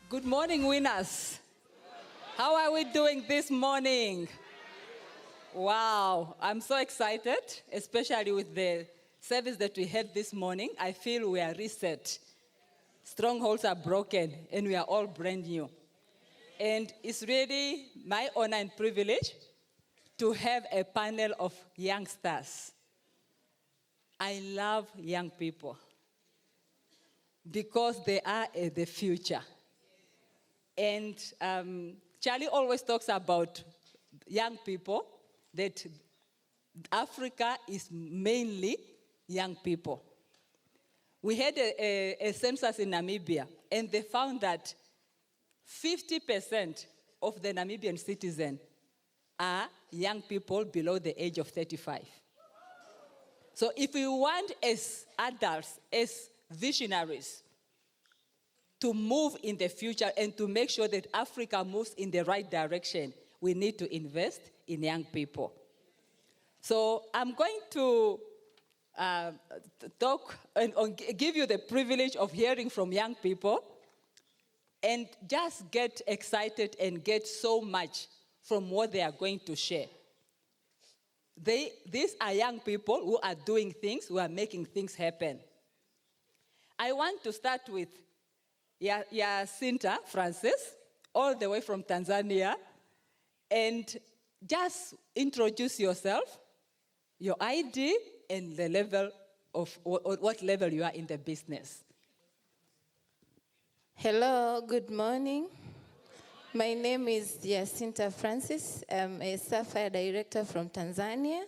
Good morning, winners. How are we doing this morning? Wow, I'm so excited, especially with the service that we had this morning. I feel we are reset. Strongholds are broken, and we are all brand new. And it's really my honor and privilege to have a panel of youngsters. I love young people because they are the future. And Charlie always talks about young people, that Africa is mainly young people. We had a census in Namibia, and they found that 50% of the Namibian citizens are young people below the age of 35. So if we want as adults, as visionaries, to move in the future and to make sure that Africa moves in the right direction, we need to invest in young people. So I'm going to talk and give you the privilege of hearing from young people and just get excited and get so much from what they are going to share. These are young people who are doing things, who are making things happen. I want to start with Jacinta Francis, all the way from Tanzania, and just introduce yourself, your ID, and the level of what level you are in the business. Hello, good morning. My name is Jacinta Francis. I'm a Sapphire director from Tanzania.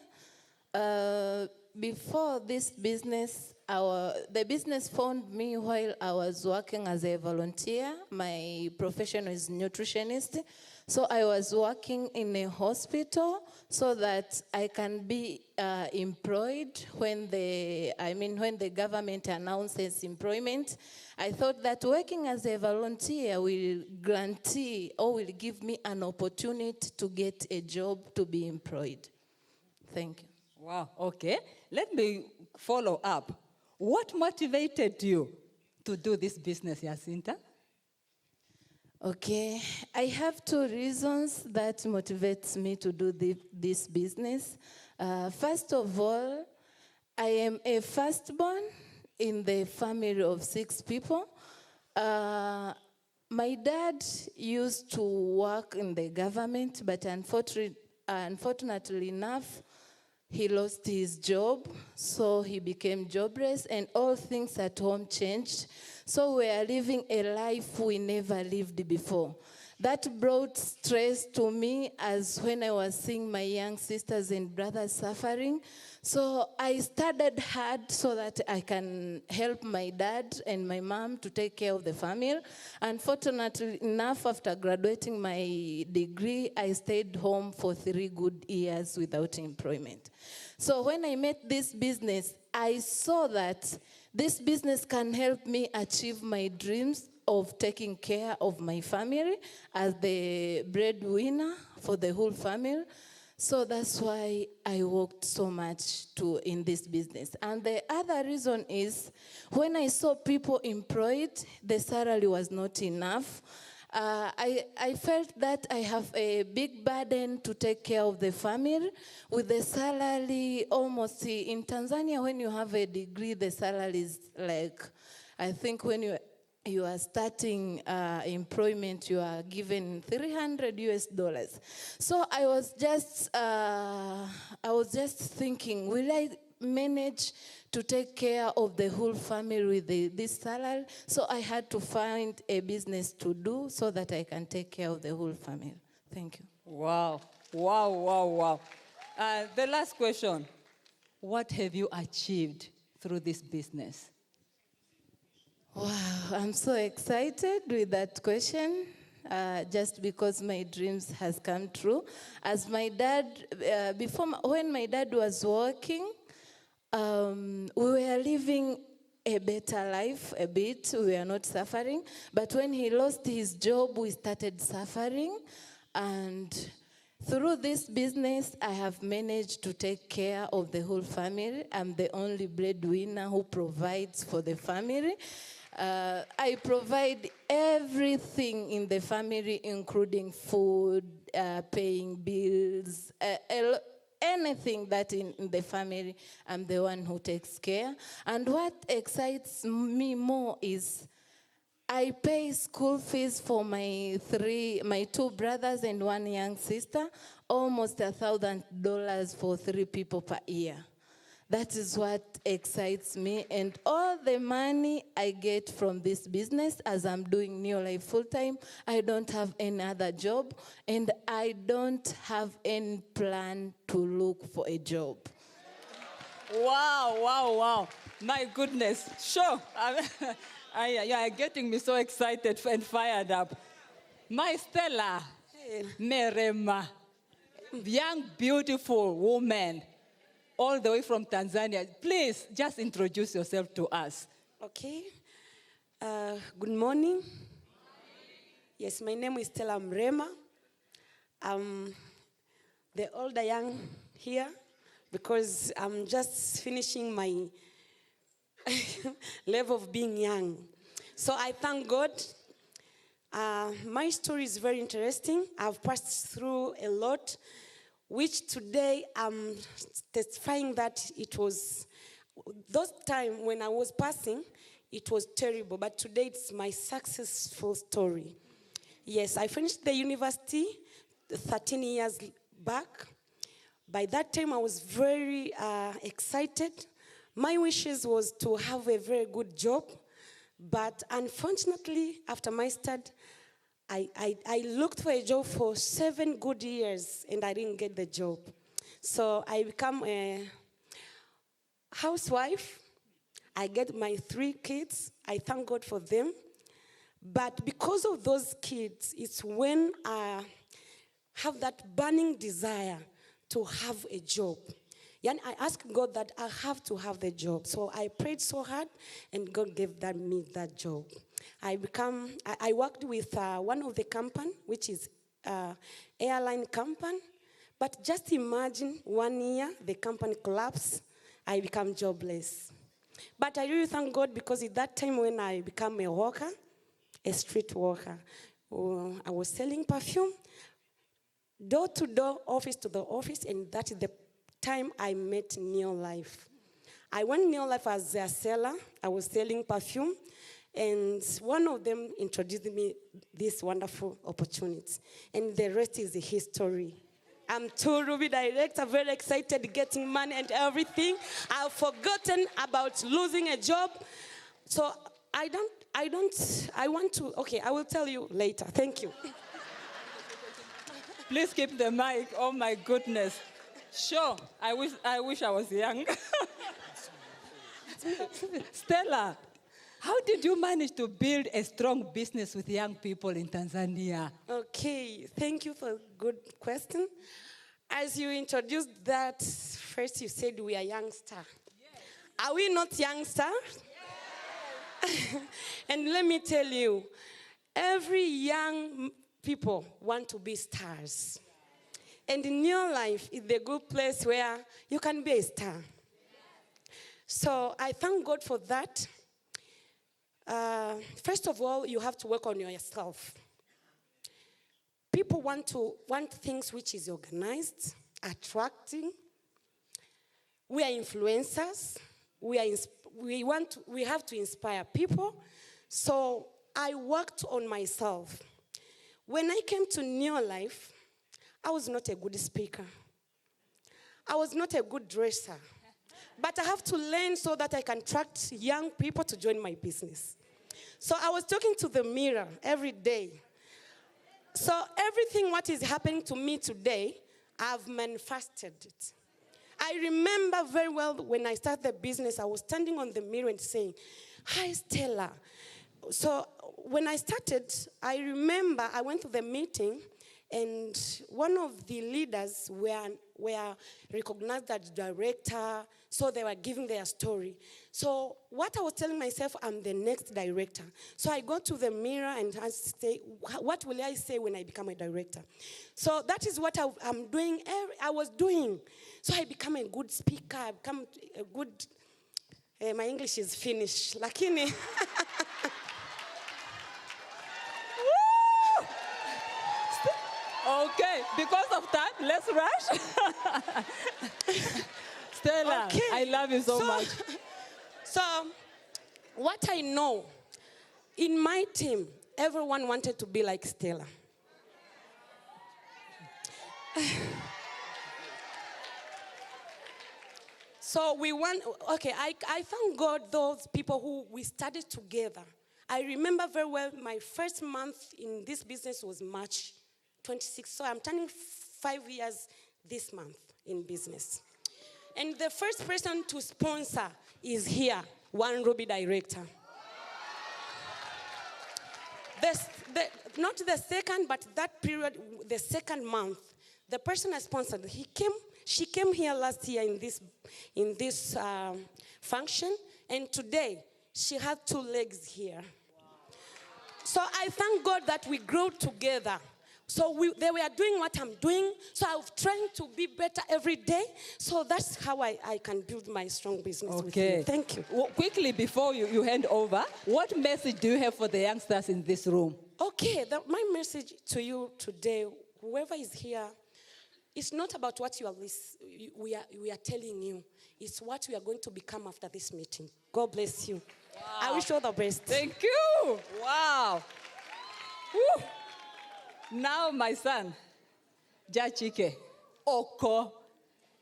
Before this business, the business found me while I was working as a volunteer. My profession is nutritionist. So I was working in a hospital so that I can be employed when the government announces employment. I thought that working as a volunteer will guarantee or will give me an opportunity to get a job to be employed. Thank you. Wow, okay. Let me follow up. What motivated you to do this business, Jacinta? Okay, I have two reasons that motivates me to do this business. First of all, I am a firstborn in the family of 6 people. My dad used to work in the government, but unfortunately enough, he lost his job, so he became jobless, and all things at home changed. So we are living a life we never lived before. That brought stress to me as when I was seeing my young sisters and brothers suffering. So I studied hard so that I can help my dad and my mom to take care of the family. Unfortunately enough, after graduating my degree, I stayed home for 3 good years without employment. So when I met this business, I saw that this business can help me achieve my dreams of taking care of my family as the breadwinner for the whole family. So that's why I worked so much in this business. And the other reason is when I saw people employed, the salary was not enough. I felt that I have a big burden to take care of the family. With the salary almost, in Tanzania, when you have a degree, the salary is like, I think when you are starting employment, you are given $300. So I was just thinking, will I manage to take care of the whole family with this salary? So I had to find a business to do so that I can take care of the whole family. Thank you. Wow. The last question. What have you achieved through this business? Wow, I'm so excited with that question, just because my dreams has come true. As my dad, when my dad was working, we were living a better life a bit. We were not suffering. But when he lost his job, we started suffering. And through this business, I have managed to take care of the whole family. I'm the only breadwinner who provides for the family. I provide everything in the family, including food, paying bills, anything that in the family, I'm the one who takes care. And what excites me more is I pay school fees for my two brothers and one young sister, almost $1,000 for 3 people per year. That is what excites me. And all the money I get from this business, as I'm doing New Life full-time, I don't have any other job, and I don't have any plan to look for a job. Wow, wow, wow. My goodness. Sure. You are getting me so excited and fired up. My Stella, Merema, young, beautiful woman, all the way from Tanzania. Please, just introduce yourself to us. Okay. Good morning. Yes, my name is Stella Mrema. I'm the older young here because I'm just finishing my level of being young. So I thank God. My story is very interesting. I've passed through a lot, which today I'm testifying that it was, those time when I was passing, it was terrible, but today it's my successful story. Yes, I finished the university 13 years back. By that time, I was very excited. My wishes was to have a very good job, but unfortunately, after my study, I looked for a job for 7 good years, and I didn't get the job. So I became a housewife. I get my 3 kids. I thank God for them. But because of those kids, it's when I have that burning desire to have a job. And I asked God that I have to have the job. So I prayed so hard, and God gave me that job. I worked with one of the company, which is airline company. But just imagine 1 year, the company collapsed. I became jobless. But I really thank God because at that time when I became a worker, a street worker, I was selling perfume, door to door, office to the office, and that is the time I met New Life. I went New Life as a seller. I was selling perfume, and one of them introduced me this wonderful opportunity, and the rest is history. I'm too Ruby director, very excited, getting money and everything. I've forgotten about losing a job. So I want to, okay, I will tell you later. Thank you. Please keep the mic. Oh my goodness. Sure, I wish I was young. Stella, how did you manage to build a strong business with young people in Tanzania? Okay, thank you for a good question. As you introduced that, first you said we are youngsters. Yes. Are we not youngsters? Yes. And let me tell you, every young people want to be stars. And in your life is the good place where you can be a star. So I thank God for that. First of all, you have to work on yourself. People want things which is organized, attracting. We are influencers. We have to inspire people. So I worked on myself. When I came to New Life, I was not a good speaker. I was not a good dresser. But I have to learn so that I can attract young people to join my business. So I was talking to the mirror every day. So everything what is happening to me today, I've manifested it. I remember very well when I started the business, I was standing on the mirror and saying, "Hi, Stella." So when I started, I remember I went to the meeting, and one of the leaders were recognized as director, so they were giving their story. So what I was telling myself, I'm the next director. So I go to the mirror and I say, what will I say when I become a director? So that is what I'm doing. I was doing. So I become a good speaker. I become a good. My English is finished. Lakini. Okay, because of time, let's rush. Stella, Okay. I love you so much. So, what I know, in my team, everyone wanted to be like Stella. So I thank God those people who we studied together. I remember very well my first month in this business was March 26. So I'm turning 5 years this month in business. And the first person to sponsor is here, One Ruby director. Not the second, but that period, the second month, the person I sponsored, she came here last year in this function, and today she had 2 legs here. Wow. So I thank God that we grew together. So they were doing what I'm doing, so I'm trying to be better every day. So that's how I can build my strong business with you. Thank you. Well, quickly, before you hand over, what message do you have for the youngsters in this room? Okay, my message to you today, whoever is here, it's not about what we are telling you. It's what we are going to become after this meeting. God bless you. Wow. I wish you all the best. Thank you. Wow. Woo. Now my son, Jachike Oko,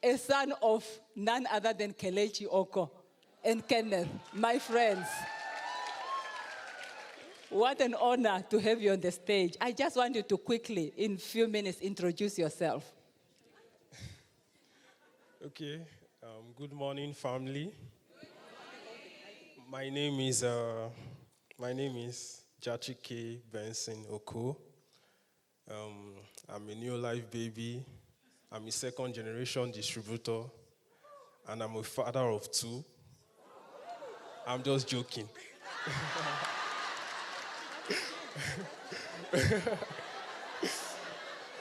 a son of none other than Kelechi Oko and Kenneth, my friends. What an honor to have you on the stage. I just want you to quickly, in a few minutes, introduce yourself. Okay. Good morning, family. My name is Jachike Benson Oko. I'm a New Life baby. I'm a second-generation distributor, and I'm a father of 2. I'm just joking.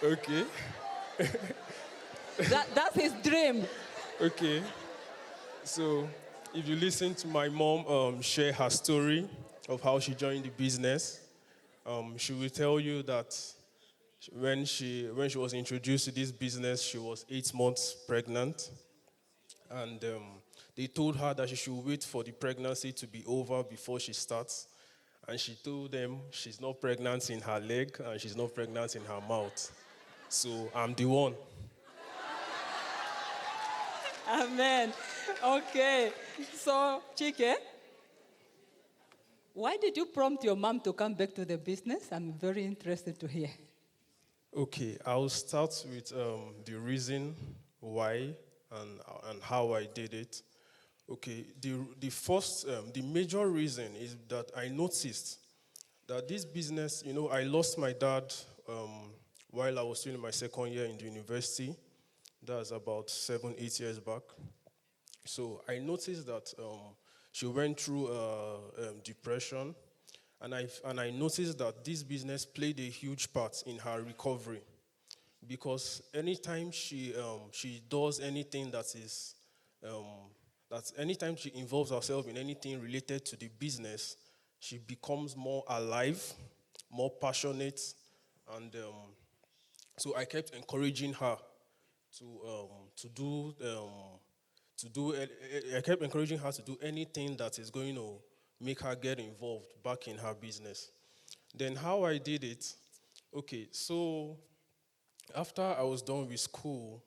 Okay. That's his dream. Okay. So, if you listen to my mom share her story of how she joined the business, she will tell you that when she was introduced to this business, she was 8 months pregnant, and they told her that she should wait for the pregnancy to be over before she starts. And she told them she's not pregnant in her leg and she's not pregnant in her mouth. So I'm the one. Amen. Okay. So, Chike, why did you prompt your mom to come back to the business? I'm very interested to hear. Okay, I'll start with the reason why and how I did it. Okay, the major reason is that I noticed that this business, I lost my dad while I was still in my second year in the university. That's about 7-8 years back. So I noticed that she went through depression, and I noticed that this business played a huge part in her recovery, because anytime she does anything anytime she involves herself in anything related to the business, she becomes more alive, more passionate, and so I kept encouraging her I kept encouraging her to do anything that is going to make her get involved back in her business. Then how I did it, okay, so after I was done with school,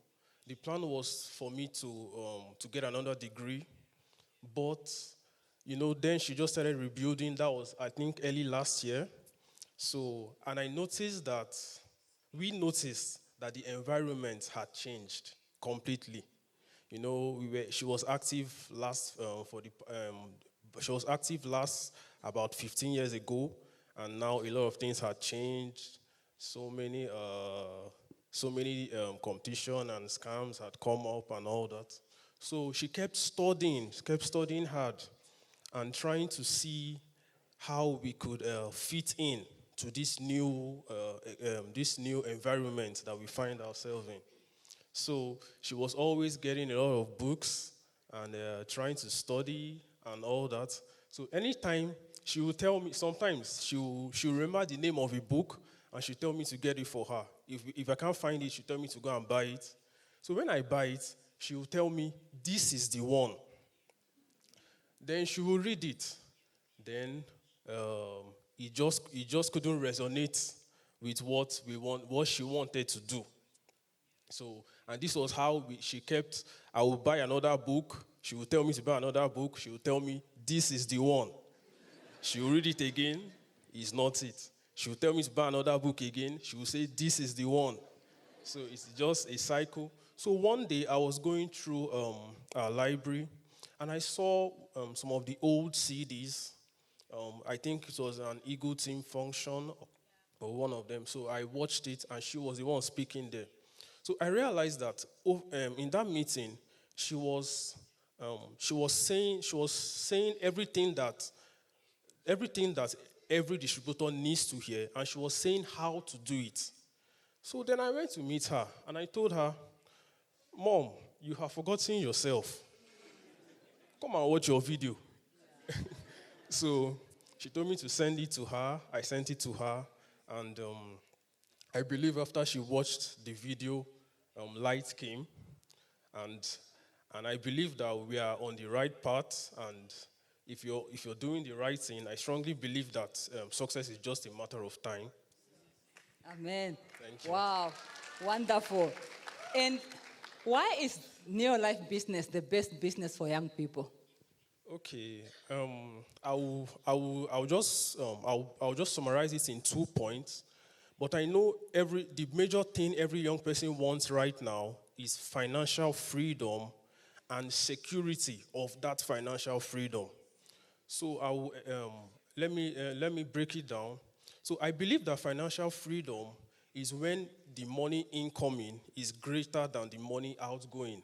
the plan was for me to get another degree, but then she just started rebuilding. That was, I think, early last year. So, and we noticed that the environment had changed completely. She was active she was active last about 15 years ago, and now a lot of things had changed. So many competition and scams had come up and all that. So she kept studying hard, and trying to see how we could fit in to this new environment that we find ourselves in. So she was always getting a lot of books and trying to study and all that. So anytime she would tell me, sometimes she'll remember the name of a book, and she tell me to get it for her. If I can't find it, she tell me to go and buy it. So when I buy it, she will tell me, this is the one. Then she will read it. Then it just couldn't resonate with what she wanted to do. So, and this was how she kept. I would buy another book. She would tell me to buy another book. She would tell me, this is the one. She will read it again. It's not it. She will tell me to buy another book again. She will say, this is the one. So it's just a cycle. So one day I was going through our library, and I saw some of the old CDs. I think it was an Eagle Team function or one of them. So I watched it, and she was the one speaking there. So I realized that in that meeting, she was saying everything that every distributor needs to hear, and she was saying how to do it. So then I went to meet her, and I told her, Mom, you have forgotten yourself. Come and watch your video. So she told me to send it to her. I sent it to her, and I believe after she watched the video, light came, and I believe that we are on the right path. And if you're doing the right thing, I strongly believe that success is just a matter of time. Amen. Thank you. Wow, wonderful. And why is Neolife business the best business for young people? Okay, I'll just summarize it in 2 points. But I know the major thing every young person wants right now is financial freedom and security of that financial freedom. So let me break it down. So I believe that financial freedom is when the money incoming is greater than the money outgoing.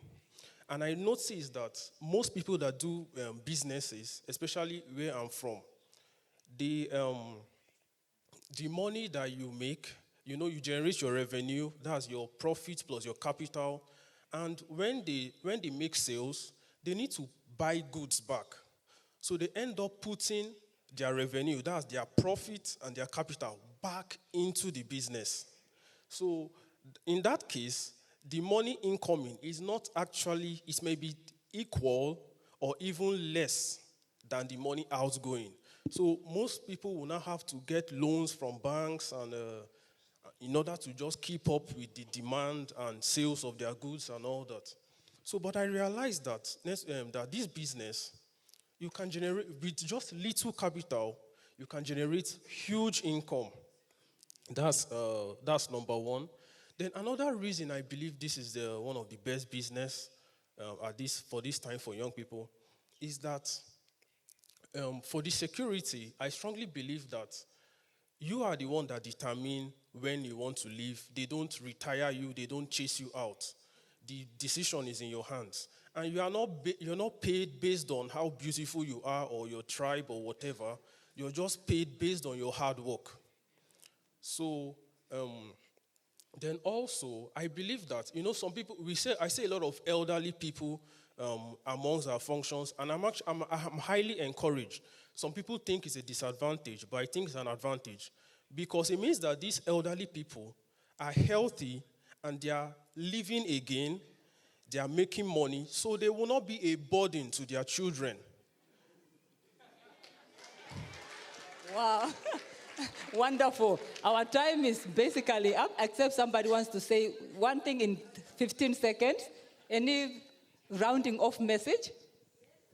And I noticed that most people that do businesses, especially where I'm from, the money that you make, you generate your revenue, that's your profit plus your capital. And when they make sales, they need to buy goods back. So they end up putting their revenue, that's their profit and their capital, back into the business. So in that case, the money incoming is not actually, it may be equal or even less than the money outgoing. So most people will now have to get loans from banks and in order to just keep up with the demand and sales of their goods and all that. So, but I realized that this business, you can generate, with just little capital, you can generate huge income. That's number one. Then another reason I believe this is one of the best business for this time for young people is that for the security, I strongly believe that you are the one that determine when you want to leave. They don't retire you. They don't chase you out. The decision is in your hands. And you're not paid based on how beautiful you are or your tribe or whatever. You're just paid based on your hard work. So then also, I believe that, some people, I say a lot of elderly people amongst our functions, and I'm highly encouraged. Some people think it's a disadvantage, but I think it's an advantage, because it means that these elderly people are healthy and they are living again, they are making money, so they will not be a burden to their children. Wow. Wonderful. Our time is basically up, except somebody wants to say one thing in 15 seconds. Any rounding off message?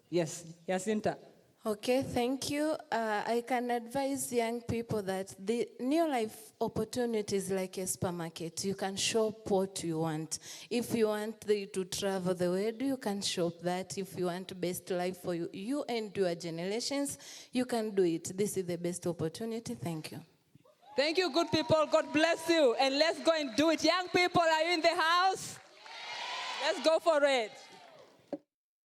Yes, Jacinta. Okay, thank you. I can advise young people that the Neolife opportunity is like a supermarket. You can shop what you want. If you want to travel the world, you can shop that. If you want best life for you and your generations, you can do it. This is the best opportunity. Thank you. Thank you, good people. God bless you. And let's go and do it. Young people, are you in the house? Let's go for it.